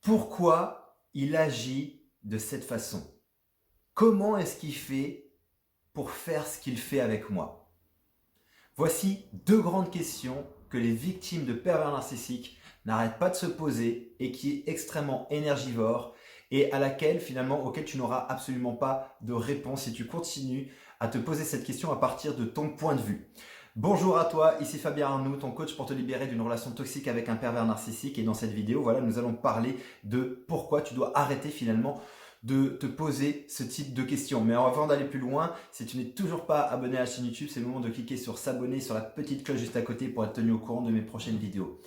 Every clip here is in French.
Pourquoi il agit de cette façon? Comment est-ce qu'il fait pour faire ce qu'il fait avec moi? Voici deux grandes questions que les victimes de pervers narcissiques n'arrêtent pas de se poser et qui est extrêmement énergivore et à laquelle auquel tu n'auras absolument pas de réponse si tu continues à te poser cette question à partir de ton point de vue. Bonjour à toi, ici Fabien Arnoux, ton coach pour te libérer d'une relation toxique avec un pervers narcissique. Et dans cette vidéo, nous allons parler de pourquoi tu dois arrêter de te poser ce type de questions. Mais avant d'aller plus loin, si tu n'es toujours pas abonné à la chaîne YouTube, c'est le moment de cliquer sur s'abonner, sur la petite cloche juste à côté pour être tenu au courant de mes prochaines vidéos.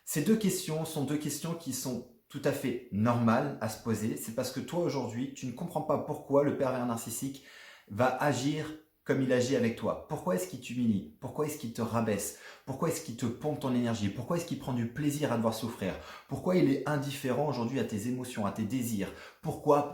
Ces deux questions sont deux questions qui sont tout à fait normales à se poser. C'est parce que toi aujourd'hui, tu ne comprends pas pourquoi le pervers narcissique va agir comme il agit avec toi. Pourquoi est-ce qu'il t'humilie? Pourquoi est-ce qu'il te rabaisse? Pourquoi est-ce qu'il te pompe ton énergie? Pourquoi est-ce qu'il prend du plaisir à te voir souffrir? Pourquoi il est indifférent aujourd'hui à tes émotions, à tes désirs? Pourquoi?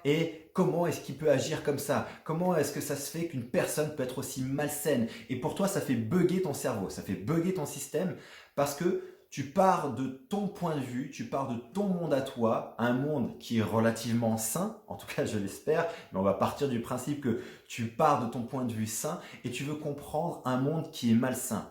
Et comment est-ce qu'il peut agir comme ça? Comment est-ce que ça se fait qu'une personne peut être aussi malsaine? Et pour toi, ça fait bugger ton cerveau, ça fait bugger ton système parce que tu pars de ton point de vue, tu pars de ton monde à toi, un monde qui est relativement sain, en tout cas je l'espère, mais on va partir du principe que tu pars de ton point de vue sain et tu veux comprendre un monde qui est malsain.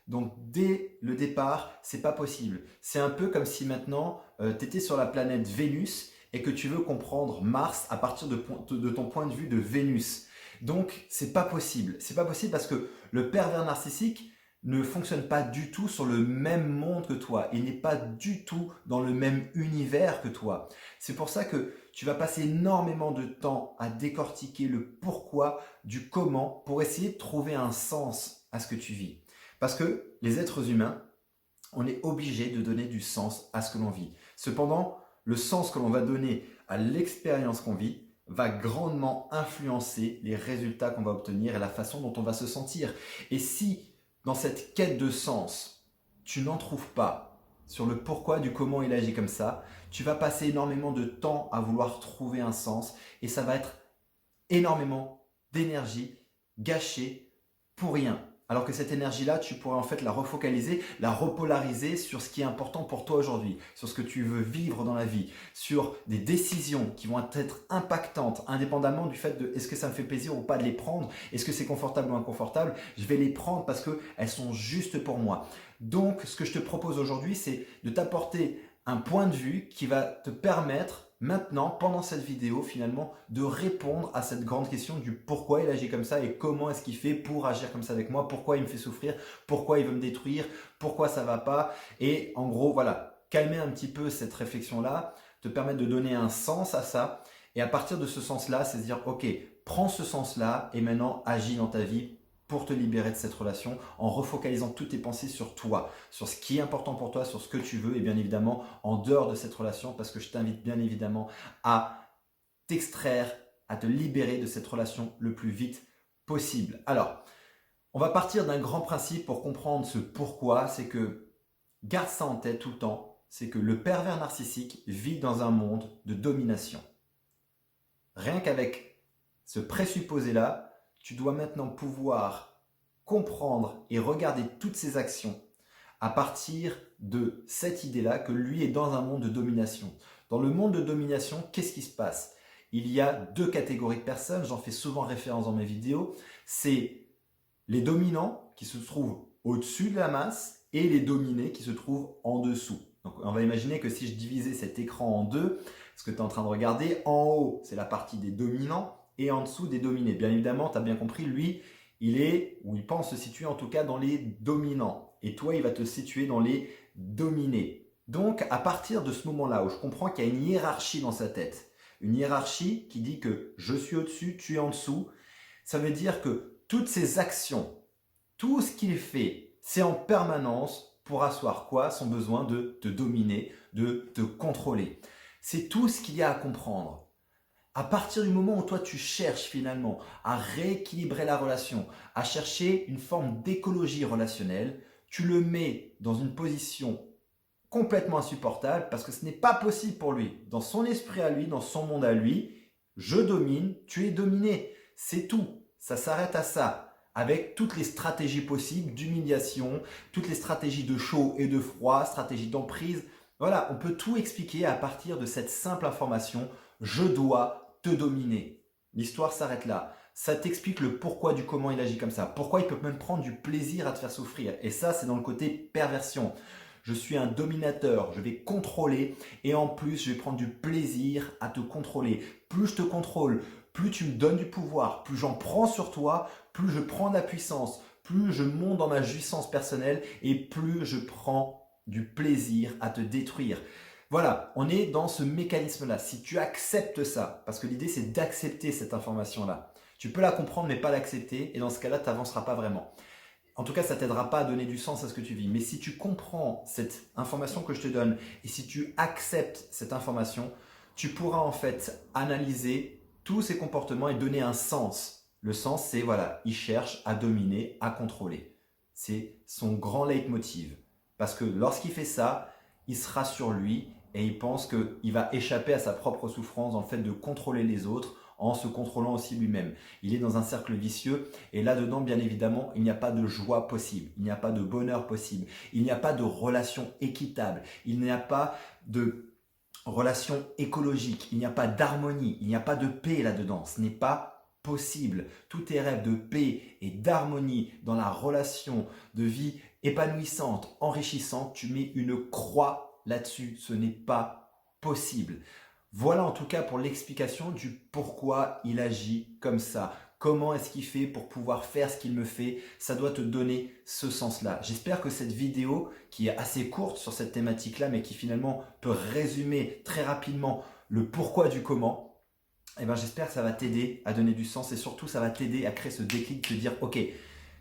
Donc dès le départ, c'est pas possible. C'est un peu comme si maintenant tu étais sur la planète Vénus et que tu veux comprendre Mars à partir de ton point de vue de Vénus. Donc c'est pas possible. C'est pas possible parce que le pervers narcissique ne fonctionne pas du tout sur le même monde que toi. Il n'est pas du tout dans le même univers que toi. C'est pour ça que tu vas passer énormément de temps à décortiquer le pourquoi du comment pour essayer de trouver un sens à ce que tu vis. Parce que les êtres humains, on est obligé de donner du sens à ce que l'on vit. Cependant, le sens que l'on va donner à l'expérience qu'on vit va grandement influencer les résultats qu'on va obtenir et la façon dont on va se sentir. Et si dans cette quête de sens, tu n'en trouves pas sur le pourquoi du comment il agit comme ça, tu vas passer énormément de temps à vouloir trouver un sens et ça va être énormément d'énergie gâchée pour rien. Alors que cette énergie-là, tu pourrais en fait la refocaliser, la repolariser sur ce qui est important pour toi aujourd'hui, sur ce que tu veux vivre dans la vie, sur des décisions qui vont être impactantes, indépendamment du fait de est-ce que ça me fait plaisir ou pas de les prendre, est-ce que c'est confortable ou inconfortable, je vais les prendre parce qu'elles sont justes pour moi. Donc, ce que je te propose aujourd'hui, c'est de t'apporter un point de vue qui va te permettre maintenant, pendant cette vidéo, finalement, de répondre à cette grande question du pourquoi il agit comme ça et comment est-ce qu'il fait pour agir comme ça avec moi, pourquoi il me fait souffrir, pourquoi il veut me détruire, pourquoi ça va pas. Et en gros, voilà, calmer un petit peu cette réflexion-là, te permettre de donner un sens à ça. Et à partir de ce sens-là, c'est se dire, ok, prends ce sens-là et maintenant agis dans ta vie pour te libérer de cette relation en refocalisant toutes tes pensées sur toi, sur ce qui est important pour toi, sur ce que tu veux et bien évidemment en dehors de cette relation parce que je t'invite bien évidemment à t'extraire, à te libérer de cette relation le plus vite possible. Alors, on va partir d'un grand principe pour comprendre ce pourquoi, c'est que garde ça en tête tout le temps, c'est que le pervers narcissique vit dans un monde de domination. Rien qu'avec ce présupposé-là, tu dois maintenant pouvoir comprendre et regarder toutes ses actions à partir de cette idée-là que lui est dans un monde de domination. Dans le monde de domination, qu'est-ce qui se passe? Il y a deux catégories de personnes, j'en fais souvent référence dans mes vidéos. C'est les dominants qui se trouvent au-dessus de la masse et les dominés qui se trouvent en dessous. Donc on va imaginer que si je divisais cet écran en deux, ce que tu es en train de regarder, en haut, c'est la partie des dominants et en dessous des dominés. Bien évidemment, tu as bien compris, lui, il pense se situer en tout cas dans les dominants. Et toi, il va te situer dans les dominés. Donc, à partir de ce moment-là où je comprends qu'il y a une hiérarchie dans sa tête, une hiérarchie qui dit que je suis au-dessus, tu es en dessous, ça veut dire que toutes ses actions, tout ce qu'il fait, c'est en permanence pour asseoir quoi? Son besoin de te dominer, de te contrôler. C'est tout ce qu'il y a à comprendre. À partir du moment où toi tu cherches finalement à rééquilibrer la relation, à chercher une forme d'écologie relationnelle, tu le mets dans une position complètement insupportable parce que ce n'est pas possible pour lui. Dans son esprit à lui, dans son monde à lui, je domine, tu es dominé. C'est tout. Ça s'arrête à ça. Avec toutes les stratégies possibles d'humiliation, toutes les stratégies de chaud et de froid, stratégies d'emprise, Voilà, on peut tout expliquer à partir de cette simple information, je dois te dominer. L'histoire s'arrête là. Ça t'explique le pourquoi du comment il agit comme ça. Pourquoi il peut même prendre du plaisir à te faire souffrir. Et ça, c'est dans le côté perversion. Je suis un dominateur, je vais contrôler et en plus, je vais prendre du plaisir à te contrôler. Plus je te contrôle, plus tu me donnes du pouvoir, plus j'en prends sur toi, plus je prends de la puissance, plus je monte dans ma jouissance personnelle et plus je prends du plaisir à te détruire. Voilà, on est dans ce mécanisme-là. Si tu acceptes ça, parce que l'idée c'est d'accepter cette information-là, tu peux la comprendre mais pas l'accepter et dans ce cas-là, tu n'avanceras pas vraiment. En tout cas, ça t'aidera pas à donner du sens à ce que tu vis. Mais si tu comprends cette information que je te donne et si tu acceptes cette information, tu pourras en fait analyser tous ces comportements et donner un sens. Le sens, c'est voilà, il cherche à dominer, à contrôler. C'est son grand leitmotiv. Parce que lorsqu'il fait ça, il sera sur lui et il pense qu'il va échapper à sa propre souffrance dans le fait de contrôler les autres en se contrôlant aussi lui-même. Il est dans un cercle vicieux et là-dedans, bien évidemment, il n'y a pas de joie possible, il n'y a pas de bonheur possible, il n'y a pas de relation équitable, il n'y a pas de relation écologique, il n'y a pas d'harmonie, il n'y a pas de paix là-dedans. Ce n'est pas possible. Tous tes rêves de paix et d'harmonie dans la relation de vie épanouissante, enrichissante, tu mets une croix là-dessus. Ce n'est pas possible. Voilà en tout cas pour l'explication du pourquoi il agit comme ça. Comment est-ce qu'il fait pour pouvoir faire ce qu'il me fait? Ça doit te donner ce sens-là. J'espère que cette vidéo, qui est assez courte sur cette thématique-là, mais qui finalement peut résumer très rapidement le pourquoi du comment, eh ben, j'espère que ça va t'aider à donner du sens et surtout ça va t'aider à créer ce déclic de te dire ok,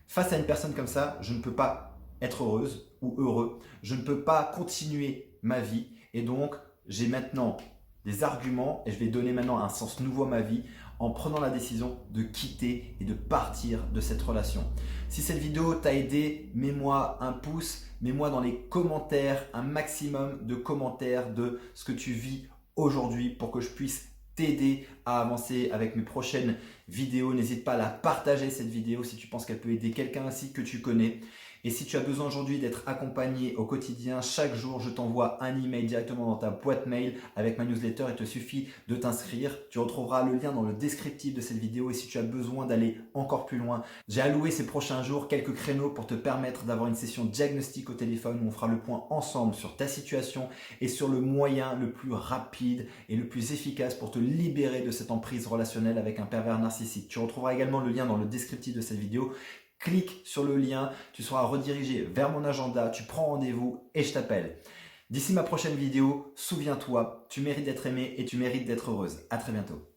face à une personne comme ça, je ne peux pas être heureuse ou heureux, je ne peux pas continuer ma vie et donc j'ai maintenant des arguments et je vais donner maintenant un sens nouveau à ma vie en prenant la décision de quitter et de partir de cette relation. Si cette vidéo t'a aidé, mets-moi un pouce, mets-moi dans les commentaires un maximum de commentaires de ce que tu vis aujourd'hui pour que je puisse t'aider à avancer avec mes prochaines vidéos. N'hésite pas à la partager cette vidéo si tu penses qu'elle peut aider quelqu'un ainsi que tu connais. Et si tu as besoin aujourd'hui d'être accompagné au quotidien, chaque jour, je t'envoie un email directement dans ta boîte mail avec ma newsletter. Il te suffit de t'inscrire. Tu retrouveras le lien dans le descriptif de cette vidéo. Et si tu as besoin d'aller encore plus loin, j'ai alloué ces prochains jours quelques créneaux pour te permettre d'avoir une session diagnostic au téléphone où on fera le point ensemble sur ta situation et sur le moyen le plus rapide et le plus efficace pour te libérer de cette emprise relationnelle avec un pervers narcissique. Tu retrouveras également le lien dans le descriptif de cette vidéo. Clique sur le lien, tu seras redirigé vers mon agenda, tu prends rendez-vous et je t'appelle. D'ici ma prochaine vidéo, souviens-toi, tu mérites d'être aimé et tu mérites d'être heureuse. À très bientôt.